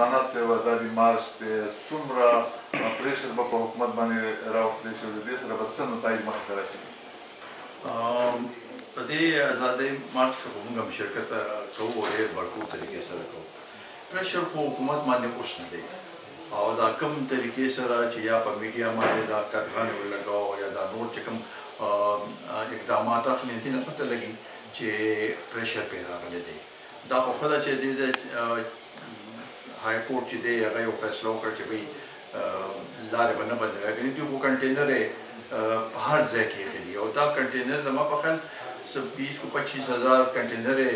مولانا صاحب دا د مارچ دی څومره پریشر به په حکومت باندې راوستلی شي او د دې سره به څه نتایج مخې ته راشي؟ په دې ازادۍ مارچ کې موږ هم شرکت کوو او ډېر بړپور طریقې سره کوو. پریشر خو حکومت باندې اوس نه دی او دا کوم طریقې سره چې یا په میډیا باندې دا قدغنې ولګاو یا دا نور چې کوم اقدامات اخلي دې نه پته لګي چې پریشر پرې راغلی دی. دا خو ښه ده چې د های کورټ چې دی هغه یو فیصله وکړ چې بهی لارې به نه بدلوي. کنې دوی خو کنټینر یې په هر ځای کې ایښي دي او دا کنټینر زما په خیال 20 کو 25,000 کنټینر یې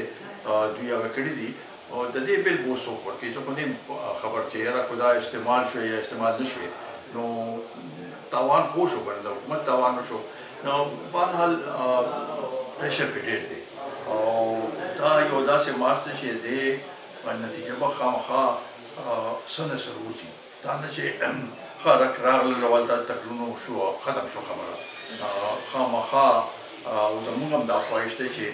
دوی هغه کړي دي او د دې بل به څوک ورکوي. زه خو نه یم خبر چې یاره که دا استعمال شوی یا استعمال نه شوی نو تاوان خو شو کنه د حکومت تاوان وشو. نو بهرحال پریشر پرې ډېر دی او دا یو داسې مارچ دی چې دې نتیجه به خامخا څه نه څه وځي. دا نه چې خلک راغلل او هلته تکلونو شو او ختم شو خبره. خامخا او زموږ هم دا خواهش دی چې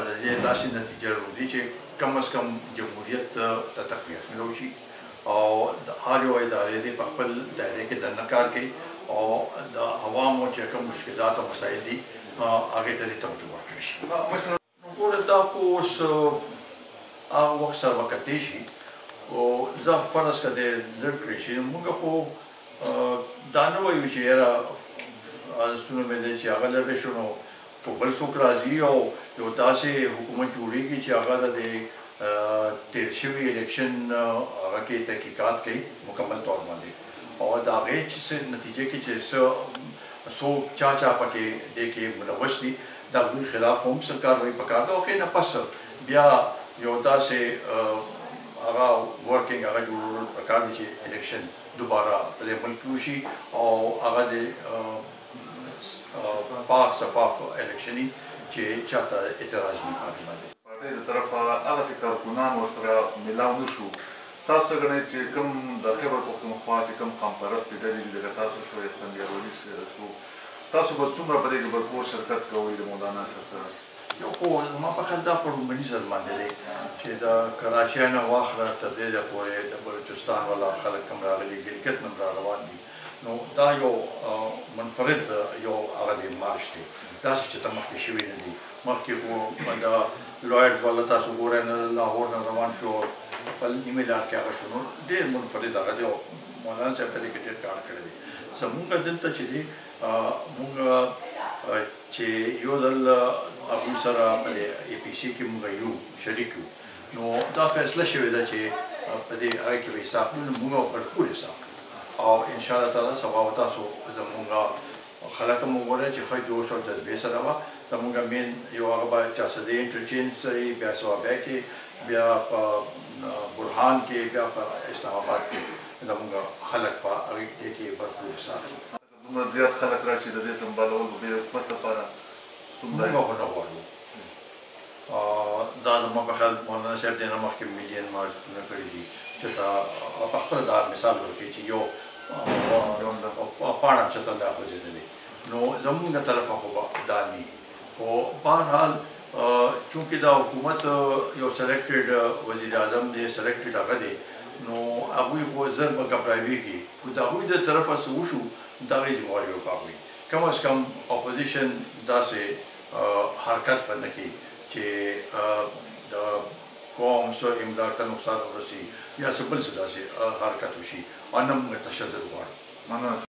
د دې داسې نتیجه راوځي چې کم از کم جمهوریت ته تقویت ملو شي او د هر یو ادارې دې په خپل دایره کې دننه کار کوي او د عوامو چې کوم مشکلات او مسایل دي هغې ته دې توجه ورکړی شي. ګوره دا خو اوس هغه وخت سره به کتلی شي او زه فرض که دې زړ کړی شي موږ خو دا نه وایو چې یاره ستونزه مې دی چې هغه لرې شو نو په بل څوک راځي او یو داسې حکومت جوړېږي چې هغه د تیر شوي الیکشن هغه کې تحقیقات کوي مکمل طور باندې او د هغې چې څه نتیجې کې چې څوک چا پکې دې کې ملوث دي د هغوی خلاف هم څه کاروایي پکار ده او هغې نه پس بیا یو داسې هغه ورکینګ هغه جوړول پکار دي چې الیکشن دوباره په دې ملک کې وشي او هغه د پاک شفاف الیکشني چې چاته اعتراض نه پاتې باندې پارټۍ د طرفه هغسې کارکونان ورسره میلاو نه شو. تاسو څه ګڼئ چې کوم د خیبر پښتونخوا چې کوم قام پرستې ډلې دي لکه تاسو شو اسفندیارولي شو تاسو به څومره په دې کې بھرپور شرکت کوئ د مولانا صاحب سره؟ یو خو زما په خیال دا په لومړني ځل باندې دی چې د کراچۍ نه واخله تر دې ځایه پورې د بلوچستان والا خلک هم راغلي ګلګت نه را روان دي. نو دا یو منفرد یو هغه دی مارچ دی داسې چې ته مخکې شوي نه دي. مخکې خو د لویډز والا تاسو ګورئ نه لاهور نه روان شو په نیمه لار کې هغه شو نو ډېر منفرد هغه دی او مولانا صاحب په دې کې ډېر کار کړی دی. زمونږ دلته چې دی مونږ چې یو ځل هغوی سره په دې اے پي سي کې مونږ یو شریک یو نو دا فیصله شوې ده چې په دې هغې کې به حساب کوو مونږ بھرپور حساب او انشاءالله تعالی سبا به تاسو زمونږ خلک هم وګورئ چې ښه جوش او جذبې سره به زمونږ مین یو هغه به چاسدې انټرچینج سره بیا صوابیا کې بیا په برهان کې بیا په اسلام آباد کې زمونږ خلک په هغې دې کې بھرپور حساب کوي. دومره زیات خلک راشي د دې سمبالول به بیا حکومت لپاره موږ خو نه غواړو. دا زما په خیال مولانا صاحب دې نه مخکې میلیون مارچونه کړي دي چې په خپله دا مثال ورکوي چې یو پاڼه چته لا خوځېدلې نو زموږ له طرفه خو به دا نه خو بهرحال چونکې دا حکومت یو سلیکټډ وزیر اعظم دی سلیکټډ هغه دی نو هغوی خو زر به ګبراوېږي خو د هغوی د طرفه څه وشو د هغې ذمواري به هغوی کم از کم اپوزیشن داسې حرکت به نه کړي چې د قوم څه املاک ته نقصان ورسي یا څه بل څه داسې حرکت وشي او نه موږ تشدد غواړو.